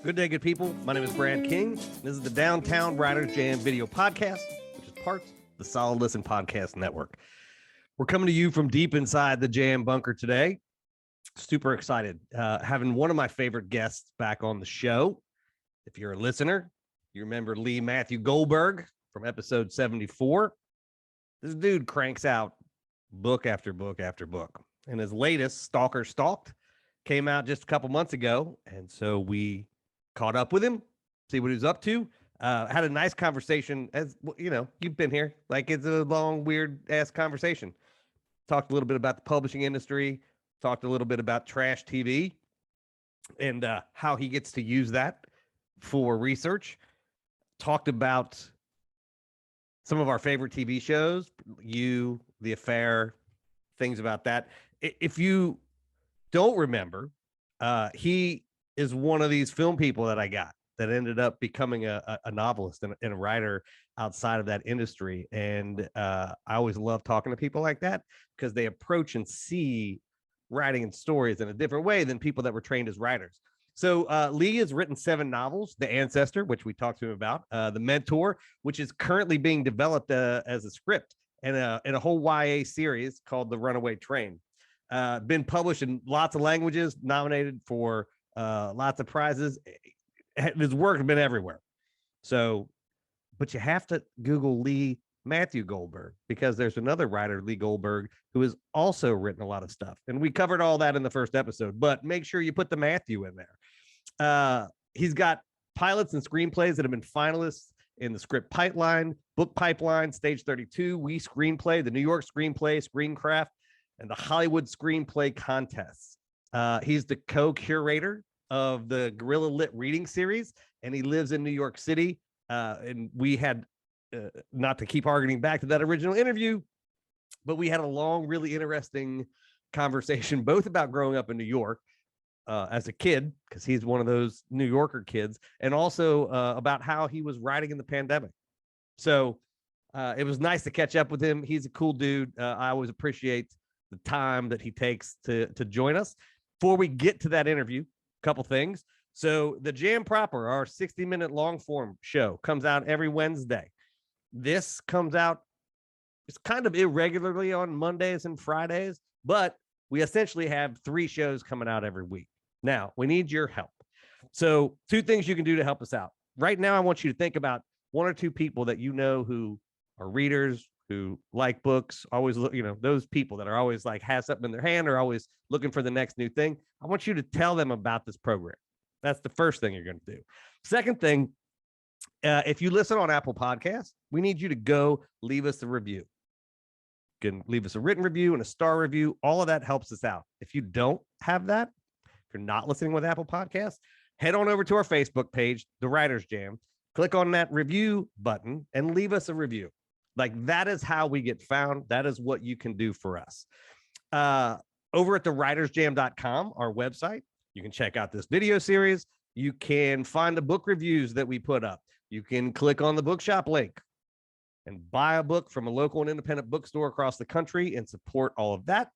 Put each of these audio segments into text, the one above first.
Good day, good people. My name is Brad King. This is the Downtown Writers Jam video podcast, which is part of the Solid Listen Podcast Network. We're coming to you from deep inside the Jam bunker today. Super excited. Having one of my favorite guests back on the show. If you're a listener, you remember Lee Matthew Goldberg from episode 74. This dude cranks out book after book after book. And his latest, Stalker Stalked, came out just a couple months ago. And so we caught up with him, see what he's up to. Had a nice conversation. As you know, you've been here. Like, it's a long, weird ass conversation. Talked a little bit about the publishing industry, talked a little bit about trash TV and how he gets to use that for research. Talked about some of our favorite TV shows, You, The Affair, things about that. If you don't remember, he is one of these film people that I got that ended up becoming a novelist and a writer outside of that industry. And I always love talking to people like that because they approach and see writing and stories in a different way than people that were trained as writers. So Lee has written 7 novels: The Ancestor, which we talked to him about, The Mentor, which is currently being developed as a script, and a whole YA series called The Runaway Train. Been published in lots of languages, nominated for lots of prizes. His work has been everywhere. So, but you have to Google Lee Matthew Goldberg because there's another writer, Lee Goldberg, who has also written a lot of stuff. And we covered all that in the first episode, but make sure you put the Matthew in there. He's got pilots and screenplays that have been finalists in the Script Pipeline, Book Pipeline, Stage 32, We Screenplay, the New York Screenplay, Screencraft, and the Hollywood Screenplay Contests. He's the co-curator of the Guerrilla Lit reading series, and he lives in New York City. And we had, not to keep arguing back to that original interview, but we had a long, really interesting conversation, both about growing up in New York as a kid, because he's one of those New Yorker kids, and also about how he was writing in the pandemic. So it was nice to catch up with him. He's a cool dude. I always appreciate the time that he takes to join us. Before we get to that interview, a couple things. So the Jam Proper, our 60-minute long form show, comes out every Wednesday. This comes out, it's kind of irregularly on Mondays and Fridays, but we essentially have 3 shows coming out every week. Now, we need your help. So 2 things you can do to help us out. Right now, I want you to think about 1 or 2 people that you know who are readers, who like books, always look, those people that are always like has something in their hand or always looking for the next new thing. I want you to tell them about this program. That's the first thing you're going to do. Second thing, if you listen on Apple Podcasts, we need you to go leave us a review. You can leave us a written review and a star review. All of that helps us out. If you don't have that, if you're not listening with Apple Podcasts, head on over to our Facebook page, The Writers Jam, click on that review button and leave us a review. Like, that is how we get found. That is what you can do for us. Over at thewritersjam.com, our website, you can check out this video series. You can find the book reviews that we put up. You can click on the bookshop link and buy a book from a local and independent bookstore across the country and support all of that.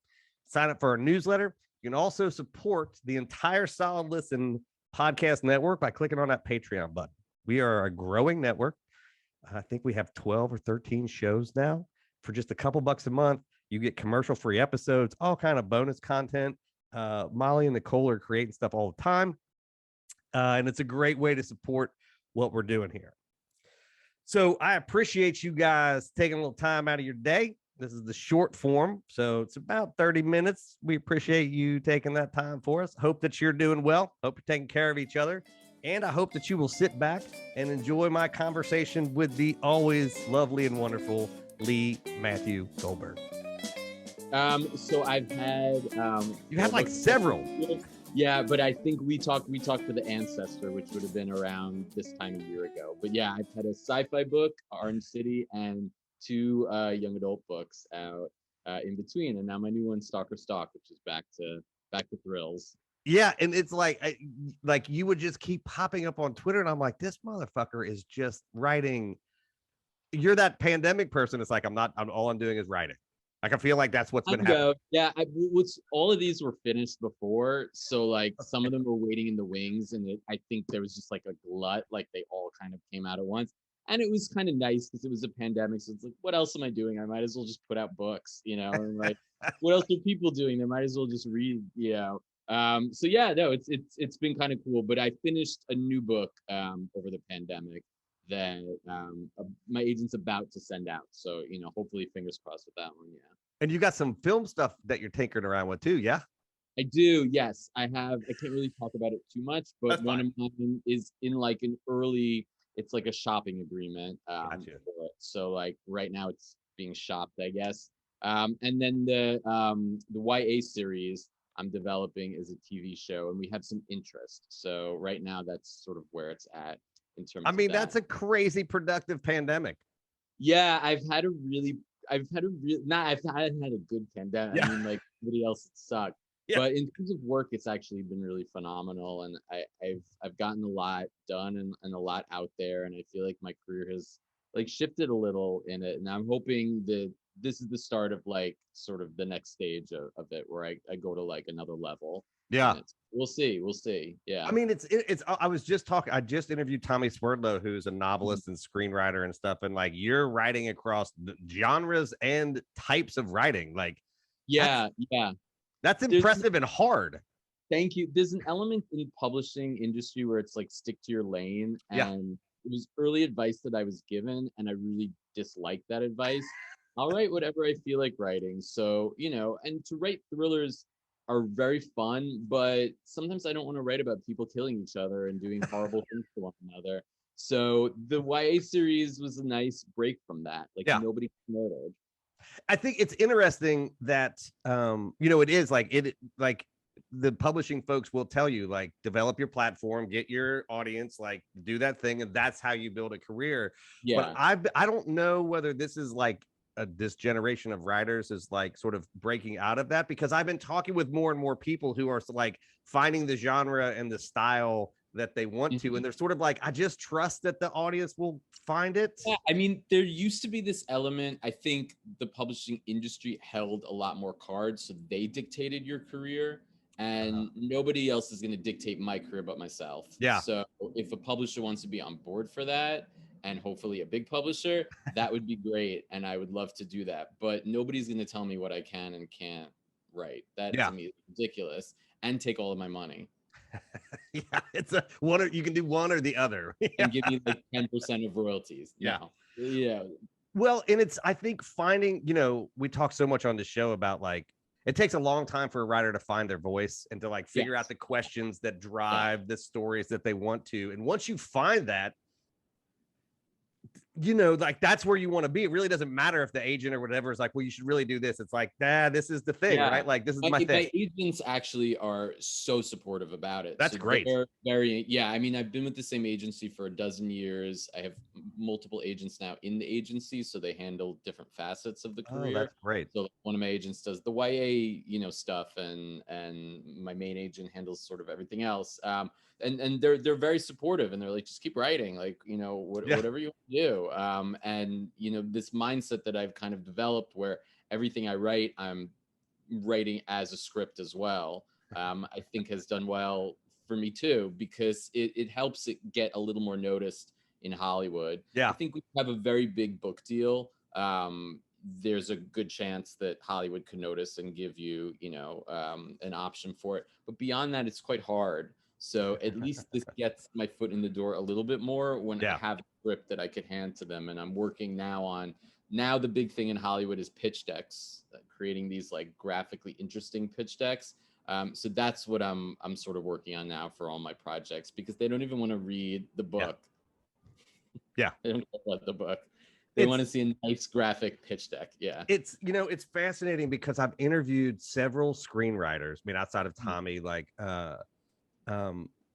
Sign up for our newsletter. You can also support the entire Solid Listen podcast network by clicking on that Patreon button. We are a growing network. I think we have 12 or 13 shows now. For just a couple bucks a month, you get commercial-free episodes, all kind of bonus content. Molly and Nicole are creating stuff all the time. And it's a great way to support what we're doing here. So I appreciate you guys taking a little time out of your day. This is the short form, so it's about 30 minutes. We appreciate you taking that time for us. Hope that you're doing well. Hope you're taking care of each other. And I hope that you will sit back and enjoy my conversation with the always lovely and wonderful Lee Matthew Goldberg. So I've had you had like several. Yeah, but I think we talked for The Ancestor, which would have been around this time a year ago. But yeah, I've had a sci-fi book, Orange City, and 2 young adult books out in between, and now my new one, Stalker Stalked, which is back to thrills. Yeah, and it's like you would just keep popping up on Twitter, and I'm like, this motherfucker is just writing. You're that pandemic person. It's like, all I'm doing is writing. Like, I feel like that's what's been Kind happening. of, yeah. What's all of these were finished before, so like some of them were waiting in the wings, and I think there was just like a glut, like they all kind of came out at once, and it was kind of nice because it was a pandemic. So it's like, what else am I doing? I might as well just put out books, and like, what else are people doing? They might as well just read, So yeah, no, it's been kind of cool. But I finished a new book over the pandemic that my agent's about to send out. So hopefully, fingers crossed with that one. Yeah. And you got some film stuff that you're tinkering around with too, yeah? I do, yes. I can't really talk about it too much, but That's one fine. of mine is in like an early, it's like a shopping agreement Gotcha. for it. So like right now it's being shopped, I guess. And then the YA series I'm developing is a TV show, and we have some interest. So right now that's sort of where it's at in terms I of mean, that. that's a crazy productive pandemic. Yeah, I've had a real, not, I've had a good pandemic. Yeah. I mean, like everybody else, it sucked. Yeah. But in terms of work, it's actually been really phenomenal, and I've gotten a lot done and a lot out there, and I feel like my career has like shifted a little in it, and I'm hoping that this is the start of like sort of the next stage of it, where I go to like another level in Yeah. it. We'll see, we'll see. I Yeah. mean, I was just talking, I just interviewed Tommy Swerdlow, who's a novelist and screenwriter and stuff. And like, you're writing across the genres and types of writing. Like, Yeah, yeah. that's There's impressive and hard. Thank you. There's an element in publishing industry where it's like stick to your lane, Yeah. and it was early advice that I was given, and I really disliked that advice. I'll write whatever I feel like writing. So, and to write thrillers are very fun, but sometimes I don't want to write about people killing each other and doing horrible things to one another. So the YA series was a nice break from that. Like Yeah. nobody murdered. I think it's interesting that, it is like the publishing folks will tell you, like, develop your platform, get your audience, like, do that thing, and that's how you build a career. But Yeah. I don't know whether this is like this generation of writers is like sort of breaking out of that, because I've been talking with more and more people who are like finding the genre and the style that they want to, and they're sort of like, I just trust that the audience will find it. Yeah, I mean, there used to be this element. I think the publishing industry held a lot more cards, so they dictated your career, and nobody else is going to dictate my career but myself. Yeah. So if a publisher wants to be on board for that, and hopefully a big publisher, that would be great, and I would love to do that. But nobody's going to tell me what I can and can't write. That to me is ridiculous, and take all of my money. Yeah, it's a one, or you can do one or the other. And give me like 10% of royalties. Yeah. No. Yeah. Well, and it's, I think finding, we talk so much on the show about like, it takes a long time for a writer to find their voice and to like figure out the questions that drive the stories that they want to. And once you find that, like that's where you want to be. It really doesn't matter if the agent or whatever is like, well, you should really do this. It's like, this is the thing, right? Like, this is my thing. My agents actually are so supportive about it. That's great. They're I mean, I've been with the same agency for 12 years. I have multiple agents now in the agency, so they handle different facets of the career. Oh, that's great. So one of my agents does the YA, stuff, and my main agent handles sort of everything else. And they're very supportive, and they're like, just keep writing, like, whatever you want to do. And this mindset that I've kind of developed where everything I write, I'm writing as a script as well, I think has done well for me too, because it helps it get a little more noticed in Hollywood. Yeah. I think we have a very big book deal. There's a good chance that Hollywood could notice and give you, an option for it. But beyond that, it's quite hard. So at least this gets my foot in the door a little bit more when I have a script that I could hand to them. And I'm working now the big thing in Hollywood is pitch decks, creating these like graphically interesting pitch decks. So that's what I'm sort of working on now for all my projects, because they don't even want to read the book. Yeah. They don't want the book. They want to see a nice graphic pitch deck. Yeah. It's, it's fascinating because I've interviewed several screenwriters, I mean, outside of Tommy, like,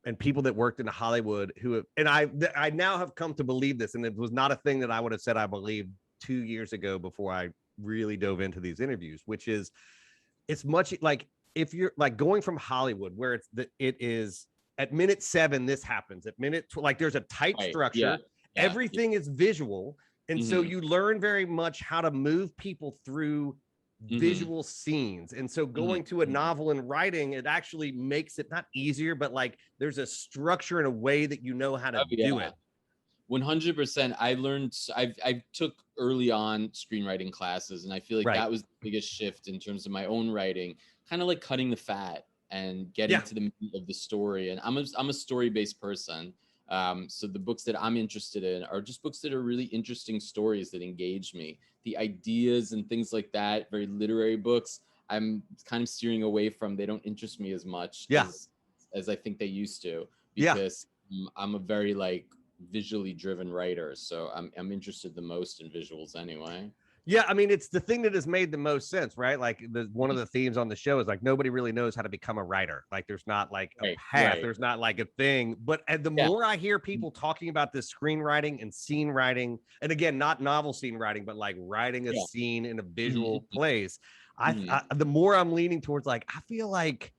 and people that worked in Hollywood who have, and I now have come to believe this, and it was not a thing that I would have said I believed 2 years ago before I really dove into these interviews, which is, it's much like if you're like going from Hollywood where it is at minute 7 this happens, at minute like there's a tight structure, everything is visual, and so you learn very much how to move people through visual scenes. And so going to a novel and writing, it actually makes it not easier, but like there's a structure and a way that you know how to do it. 100%. I took early on screenwriting classes, and I feel like that was the biggest shift in terms of my own writing, kind of like cutting the fat and getting to the meat of the story. And I'm a story-based person. So the books that I'm interested in are just books that are really interesting stories that engage me. The ideas and things like that, very literary books, I'm kind of steering away from. They don't interest me as much as I think they used to, because I'm a very like visually driven writer. So I'm interested the most in visuals anyway. Yeah, I mean, it's the thing that has made the most sense, right? Like one of the themes on the show is like nobody really knows how to become a writer. Like there's not like a path, there's not like a thing. But the more I hear people talking about this screenwriting and scene writing, and again, not novel scene writing, but like writing a scene in a visual place, I the more I'm leaning towards like I feel like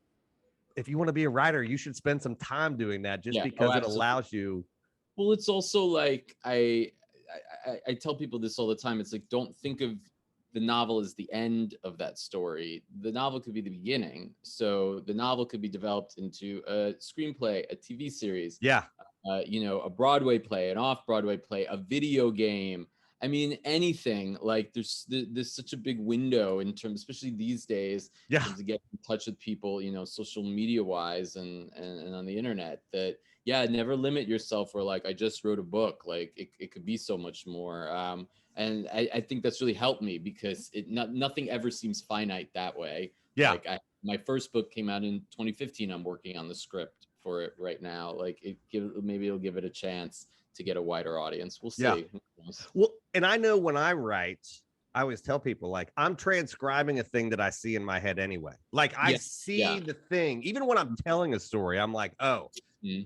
if you want to be a writer, you should spend some time doing that just because it allows you. Well, it's also like I tell people this all the time. It's like, don't think of the novel as the end of that story. The novel could be the beginning. So the novel could be developed into a screenplay, a TV series, a Broadway play, an off-Broadway play, a video game. I mean, anything. Like there's such a big window in terms, especially these days, in terms of getting in touch with people, social media wise and on the internet, that never limit yourself where like I just wrote a book. Like it could be so much more. And I think that's really helped me because nothing ever seems finite that way. Like my first book came out in 2015. I'm working on the script for it right now. Like maybe it'll give it a chance to get a wider audience. We'll see. Well, and I know when I write, I always tell people like I'm transcribing a thing that I see in my head anyway. Like I see the thing, even when I'm telling a story, I'm like, oh,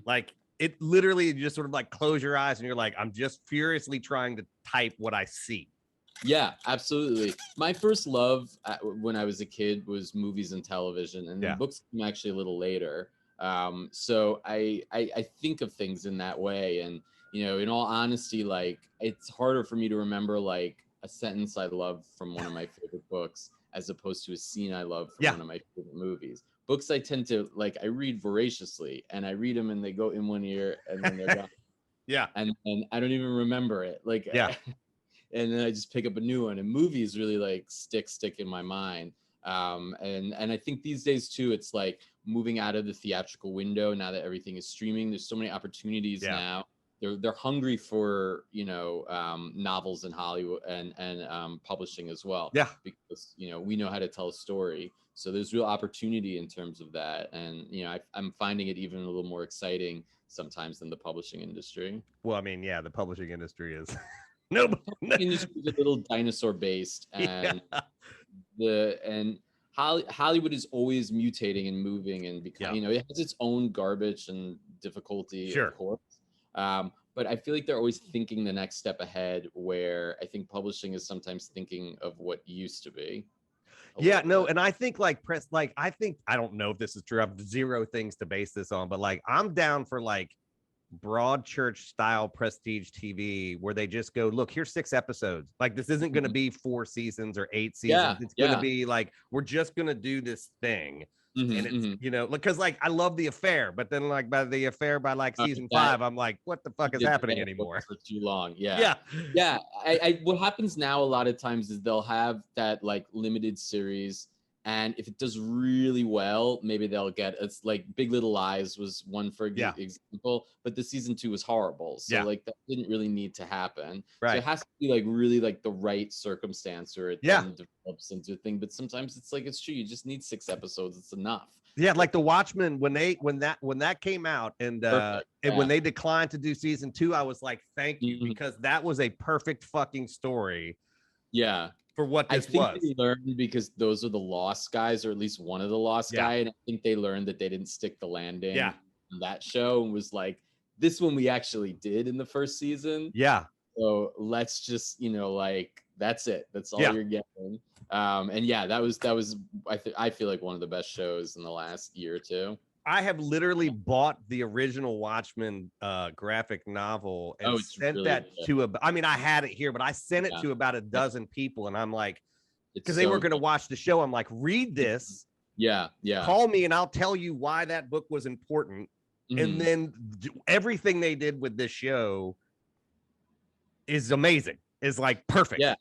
like it literally just sort of like close your eyes and you're like, I'm just furiously trying to type what I see. Yeah, absolutely. My first love when I was a kid was movies and television, and the books came actually a little later. So I think of things in that way, and in all honesty, like it's harder for me to remember like a sentence I love from one of my favorite books as opposed to a scene I love from one of my favorite movies. Books I tend to like, I read voraciously, and I read them and they go in one ear and then they're gone. And I don't even remember it. Like and then I just pick up a new one. And movies really like stick in my mind. And I think these days too, it's like moving out of the theatrical window now that everything is streaming. There's so many opportunities now. They're hungry for novels in Hollywood and publishing as well. Because we know how to tell a story. So there's real opportunity in terms of that. And I'm finding it even a little more exciting sometimes than the publishing industry. Well, I mean, the publishing industry is industry is a little dinosaur based, and Hollywood is always mutating and moving and becoming, it has its own garbage and difficulty, of course. But I feel like they're always thinking the next step ahead, where I think publishing is sometimes thinking of what used to be. And I think like I don't know if this is true. I have zero things to base this on, but like I'm down for like broad church style prestige TV where they just go, look, here's 6 episodes. Like this isn't going to be 4 seasons or 8 seasons. It's going to be like, we're just going to do this thing. And it's, because like I love The Affair, but then like by The Affair by like season 5, I'm like, what the fuck is happening anymore? For too long. I what happens now a lot of times is they'll have that like limited series, and if it does really well, maybe they'll get, it's like Big Little Lies was one for example, but the season 2 was horrible. So like that didn't really need to happen. So it has to be like really like the right circumstance, or it then develops into a thing. But sometimes it's like, it's true, you just need 6 episodes. It's enough. Like The Watchmen, when that came out and when they declined to do season 2, I was like, thank you, because that was a perfect fucking story. For what this was. They learned because those are the Lost guys, or at least one of the Lost guy, and I think they learned that they didn't stick the landing on that show, and was like, this one we actually did in the first season. So let's just, like, that's it. That's all you're getting. And that was I feel like one of the best shows in the last year or two. I have literally bought the original Watchmen graphic novel and sent that to I mean, I had it here, but I sent it to about a dozen people, and I'm like, because they weren't going to watch the show. I'm like, read this. Yeah. Call me and I'll tell you why that book was important. And then everything they did with this show is amazing. Is like perfect. Yeah.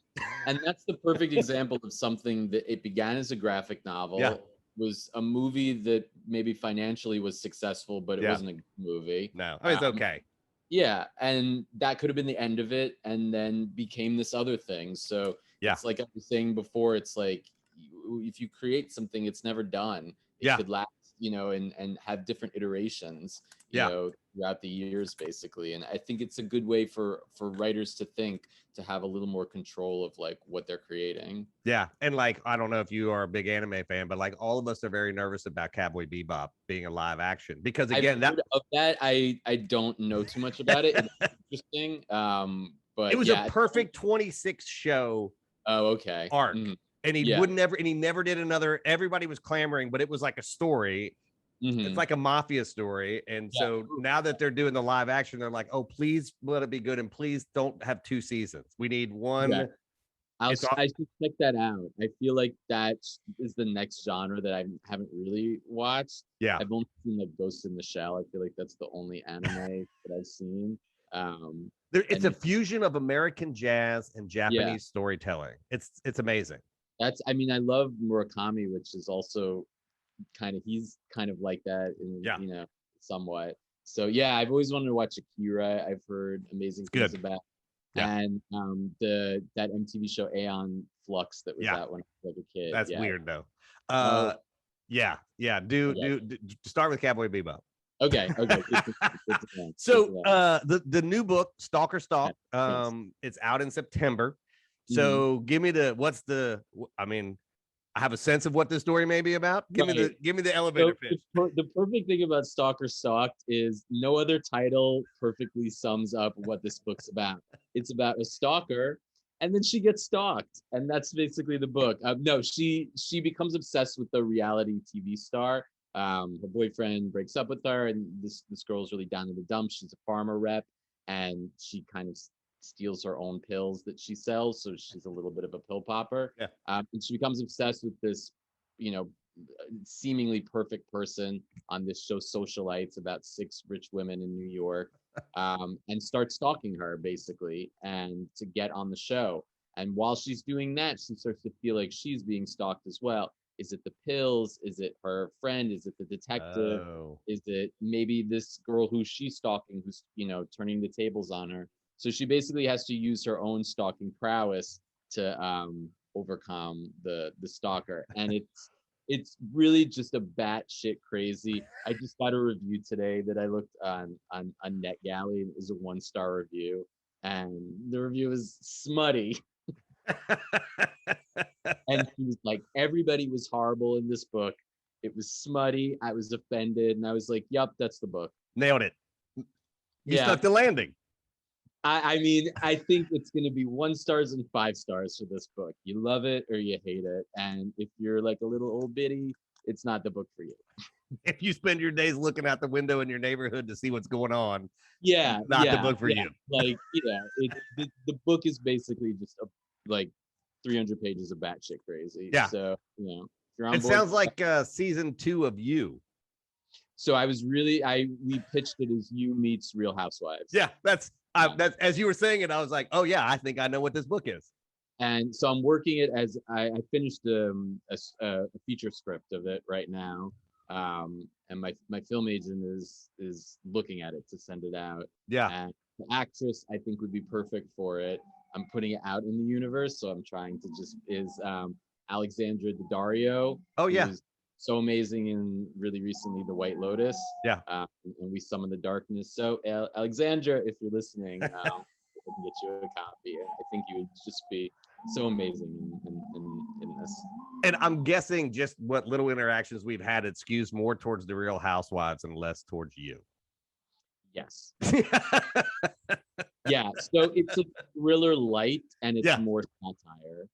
And that's the perfect example of something that it began as a graphic novel, was a movie that maybe financially was successful, but it wasn't a good movie. No, it's okay. Yeah. And that could have been the end of it, and then became this other thing. So it's like I was saying before, it's like if you create something, it's never done. It could last, and have different iterations, you know, throughout the years, basically. And I think it's a good way for writers to think, to have a little more control of like what they're creating. Yeah. And like, I don't know if you are a big anime fan, but like all of us are very nervous about Cowboy Bebop being a live action, because again, I don't know too much about it. It's interesting. But it was a perfect 26 show. Oh, okay. Arc. And he he never did another. Everybody was clamoring, but it was like a story. It's like a mafia story. And so now that they're doing the live action, they're like, oh, please let it be good. And please don't have 2 seasons. We need one. Yeah. I should check that out. I feel like that is the next genre that I haven't really watched. Yeah. I've only seen like Ghost in the Shell. I feel like that's the only anime that I've seen. It's a fusion of American jazz and Japanese storytelling. It's amazing. I love Murakami, which is also he's kind of like that in, somewhat. So yeah, I've always wanted to watch Akira. I've heard amazing things about. Yeah. And that MTV show Aeon Flux that was out when I was like a kid. That's weird though. Do start with Cowboy Bebop. Okay. So the new book, Stalker Stalked, it's out in September. So give me I have a sense of what the story may be about. Give me the elevator pitch. The perfect thing about Stalker Stalked is no other title perfectly sums up what this book's about. It's about a stalker, and then she gets stalked, and that's basically the book. No, she becomes obsessed with the reality TV star. Her boyfriend breaks up with her, and this girl's really down in the dumps. She's a farmer rep, and she kind of steals her own pills that she sells, so she's a little bit of a pill popper. And she becomes obsessed with this, seemingly perfect person on this show, Socialites, about 6 rich women in New York, and starts stalking her basically, and to get on the show. And while she's doing that, she starts to feel like she's being stalked as well. Is it the pills? Is it her friend? Is it the detective? Is it maybe this girl who she's stalking, who's turning the tables on her? So she basically has to use her own stalking prowess to overcome the stalker, and it's really just a batshit crazy. I just got a review today that I looked on NetGalley. It was a 1-star review, and the review was smutty. And he was like, everybody was horrible in this book. It was smutty. I was offended, and I was like, "Yup, that's the book." Nailed it. You stuck the landing. I think it's going to be 1 stars and 5 stars for this book. You love it or you hate it. And if you're like a little old biddy, it's not the book for you. If you spend your days looking out the window in your neighborhood to see what's going on, not the book for you. Like, the book is basically just 300 pages of batshit crazy. Yeah. So, if you're on it board, sounds like season 2 of You. So we pitched it as You meets Real Housewives. Yeah, that's as you were saying it, I was like, oh yeah, I think I know what this book is. And so I'm working it as I finished a feature script of it right now, and my film agent is looking at it to send it out. Yeah, and the actress I think would be perfect for it. I'm putting it out in the universe, so I'm trying to Alexandra Daddario. Oh yeah, so amazing in really recently The White Lotus. Yeah, and We Summon the Darkness. So Alexandra, if you're listening, I can get you a copy. I think you would just be so amazing in this. And I'm guessing just what little interactions we've had, it skews more towards the Real Housewives and less towards You. Yes. Yeah. So it's a thriller light, and it's more satire.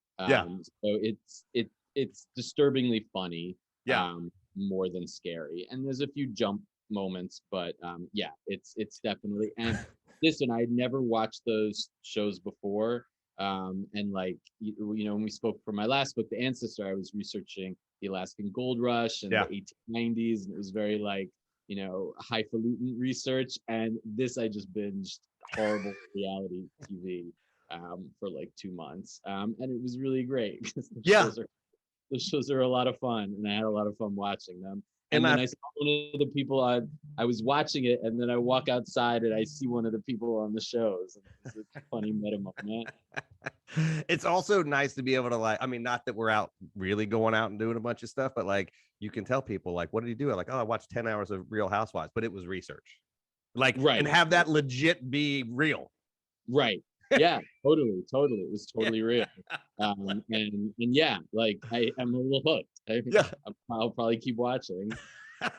So it's disturbingly funny. More than scary, and there's a few jump moments, but it's definitely. And listen, I had never watched those shows before, And like, when we spoke for my last book, The Ancestor, I was researching the Alaskan Gold Rush and Yeah. the 1890s, and it was very like, highfalutin research. And this, I just binged horrible reality TV for like 2 months, and it was really great because Yeah. the shows are a lot of fun, and I had a lot of fun watching them. And And then I saw one of the people I was watching it, and then I walk outside and I see one of the people on the shows. And it's a funny meta moment. it's also nice to be able to like, I mean, not that we're out really going out and doing a bunch of stuff, but like you can tell people like, what did you do? Like, oh, I watched 10 hours of Real Housewives, but it was research. Like, Right. and have that legit be real. Right. Yeah, totally. It was totally real. And yeah, like I'm a little hooked. Yeah. I'll probably keep watching.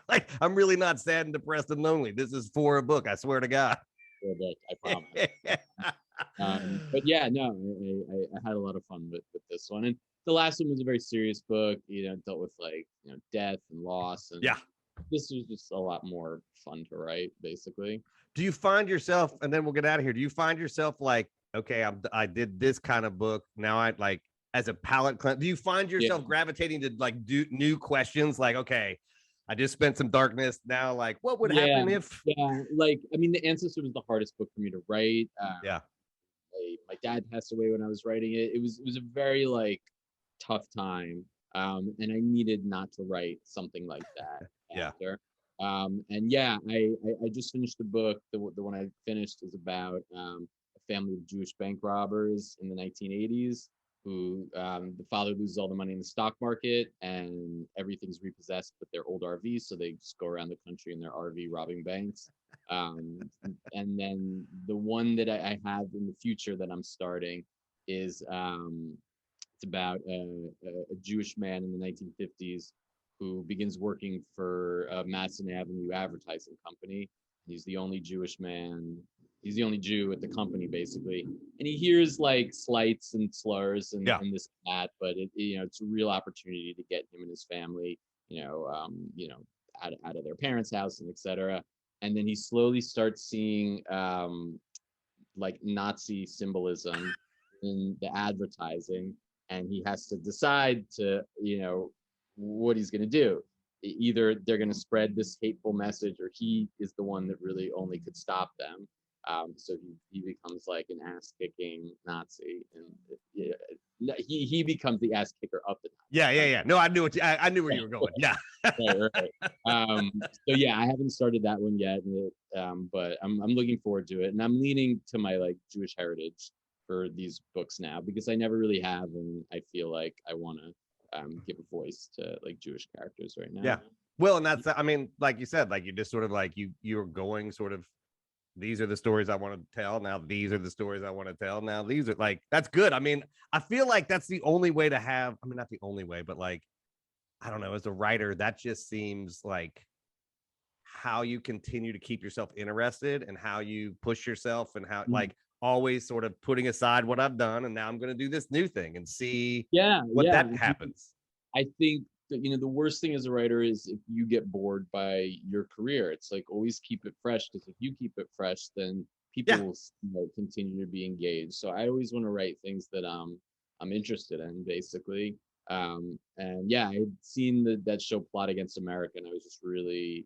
Like, I'm really not sad and depressed and lonely. This is for a book. I swear to God. For a book, I promise. But yeah, no, I had a lot of fun with this one. And the last one was a very serious book, dealt with like, death and loss. And yeah, this was just a lot more fun to write, basically. Do you find yourself, and then we'll get out of here, do you find yourself like, okay, I did this kind of book. Now I like, as a palate cleanse, do you find yourself gravitating to like do new questions? Like, okay, I just spent some darkness. Now, like, what would happen if? Yeah, like, I mean, The Ancestor was the hardest book for me to write. My dad passed away when I was writing it. It was a very like tough time, and I needed not to write something like that after. And yeah, I just finished the book. The one I finished is about a family of Jewish bank robbers in the 1980s who the father loses all the money in the stock market and everything's repossessed but their old RVs, so they just go around the country in their RV robbing banks. And then the one that I have in the future that I'm starting is it's about a Jewish man in the 1950s who begins working for Madison Avenue advertising company. He's the only Jewish man. He's the only Jew at the company, basically, and he hears like slights and slurs and this and that. But it's a real opportunity to get him and his family, out of their parents' house and etc. And then he slowly starts seeing like Nazi symbolism in the advertising, and he has to decide to what he's going to do. Either they're going to spread this hateful message, or he is the one that really only could stop them. So he becomes like an ass-kicking Nazi, and he becomes the ass kicker of the Nazi. Yeah. No, I knew I knew where you were going. Yeah. right. So yeah, I haven't started that one yet, but I'm looking forward to it, and I'm leaning to my like Jewish heritage for these books now because I never really have, and I feel like I want to give a voice to like Jewish characters right now. Yeah. Well, and that's, I mean, like you said, like you just sort of like you're going sort of, these are the stories I want to tell. Now, these are the stories I want to tell. Now, these are like, that's good. I mean, I feel like that's the only way to have, I mean, not the only way, but like, I don't know, as a writer, that just seems like how you continue to keep yourself interested and how you push yourself and how like always sort of putting aside what I've done. And now I'm going to do this new thing and see what that happens. I think the worst thing as a writer is if you get bored by your career. It's like always keep it fresh, because if you keep it fresh, then people will continue to be engaged. So I always want to write things that I'm interested in, basically. And yeah, I had seen that show Plot Against America, and I was just really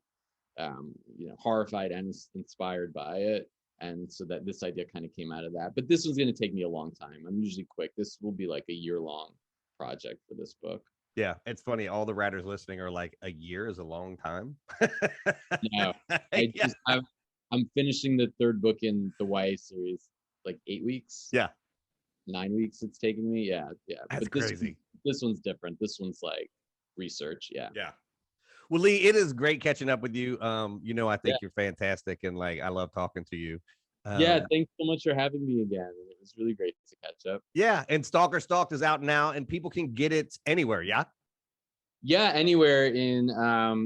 horrified and inspired by it. And so that this idea kind of came out of that. But this was going to take me a long time. I'm usually quick. This will be like a year-long project for this book. Yeah, it's funny. All the writers listening are like, a year is a long time. No, I'm finishing the third book in the YA series, like 8 weeks. Yeah. 9 weeks it's taken me. Yeah. That's crazy. This one's different. This one's like research. Yeah. Well, Lee, it is great catching up with you. I think you're fantastic, and like I love talking to you. Thanks so much for having me again. It was really great to catch up. Yeah, and Stalker Stalked is out now, and people can get it anywhere. Yeah, anywhere in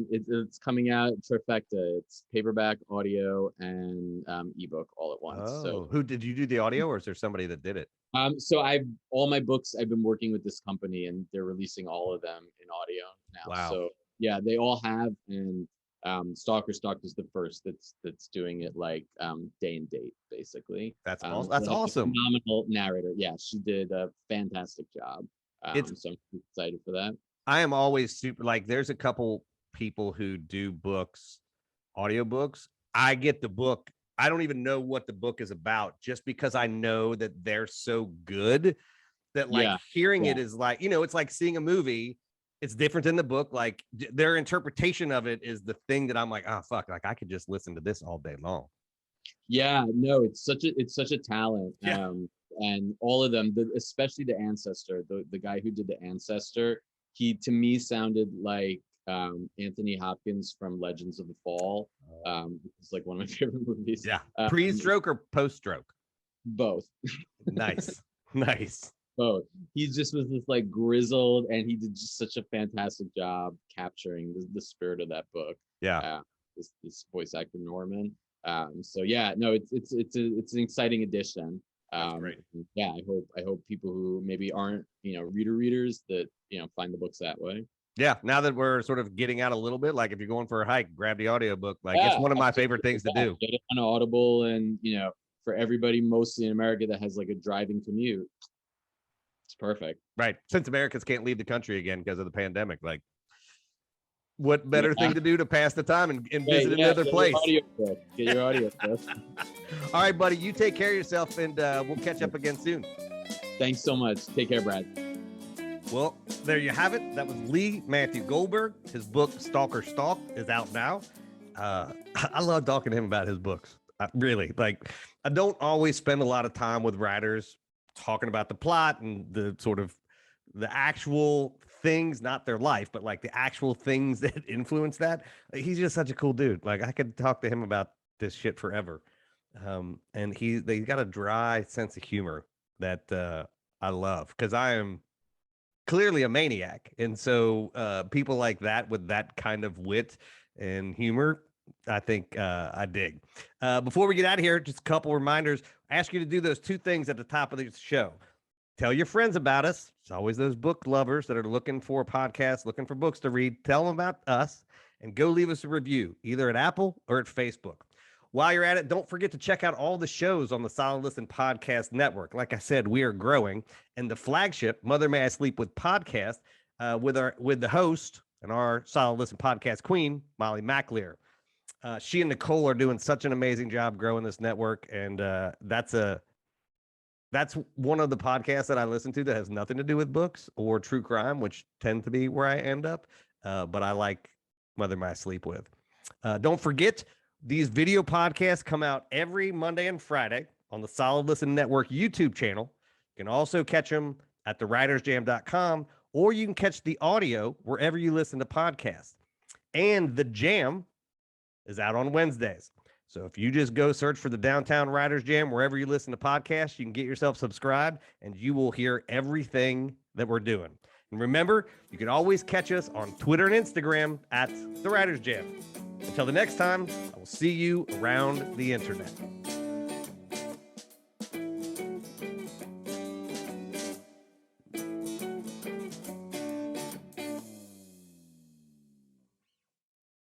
it's coming out trifecta. It's paperback, audio, and ebook all at once. Oh, so who did you do the audio, or is there somebody that did it? So all my books, I've been working with this company, and they're releasing all of them in audio now. Wow. So yeah, they all have, and Stalker Stalked is the first that's doing it like day and date, basically. That's So that's a awesome. phenomenal narrator. Yeah, she did a fantastic job. It's So I'm excited for that. I am always super like there's a couple people who do books, audiobooks. I get the book. I don't even know what the book is about just because I know that they're so good that like Yeah, hearing yeah, it is like, it's like seeing a movie. It's different in the book. Like their interpretation of it is the thing that I'm like, oh fuck, like I could just listen to this all day long. yeah. No, it's such a talent. Yeah. And all of them, especially the ancestor, the guy who did the ancestor, he to me sounded like Anthony Hopkins from Legends of the Fall. It's like one of my favorite movies. Yeah. Pre-stroke or post-stroke? Both. Nice. Nice. Both. He just was this like grizzled, and he did just such a fantastic job capturing the spirit of that book. Yeah. This voice actor Norman. So yeah, no, it's an exciting addition. That's great. Yeah, I hope people who maybe aren't readers that find the books that way. Yeah, now that we're sort of getting out a little bit, like if you're going for a hike, grab the audiobook. Like Yeah, it's one of my absolutely. favorite things to Yeah, do. get it on Audible, and for everybody mostly in America that has like a driving commute, it's perfect. Right. Since Americans can't leave the country again because of the pandemic, like what better thing to do to pass the time and visit another place? Get your audio book. All right, buddy, you take care of yourself, and we'll catch up again soon. Thanks so much. Take care, Brad. Well, there you have it. That was Lee Matthew Goldberg. His book, Stalker Stalked, is out now. I love talking to him about his books. I don't always spend a lot of time with writers talking about the plot and the sort of the actual things, not their life, but like the actual things that influence that. He's just such a cool dude. Like I could talk to him about this shit forever. And they got a dry sense of humor that I love because I am clearly a maniac. And so people like that with that kind of wit and humor, I think I dig. Before we get out of here, just a couple reminders. I ask you to do those two things at the top of the show. Tell your friends about us. It's always those book lovers that are looking for a podcast, looking for books to read. Tell them about us and go leave us a review, either at Apple or at Facebook. While you're at it, don't forget to check out all the shows on the Solid Listen Podcast Network. Like I said, we are growing, and the flagship Mother May I Sleep With podcast with the host and our Solid Listen Podcast queen, Molly McLear. She and Nicole are doing such an amazing job growing this network, and that's one of the podcasts that I listen to that has nothing to do with books or true crime, which tend to be where I end up. But I like Mother May I Sleep With. Don't forget, these video podcasts come out every Monday and Friday on the Solid Listen Network YouTube channel. You can also catch them at thewritersjam.com, or you can catch the audio wherever you listen to podcasts. And the Jam is out on Wednesdays. So if you just go search for the Downtown Writers Jam wherever you listen to podcasts, you can get yourself subscribed, and you will hear everything that we're doing. And remember, you can always catch us on Twitter and Instagram at The Writers Jam. Until the next time, I will see you around the internet.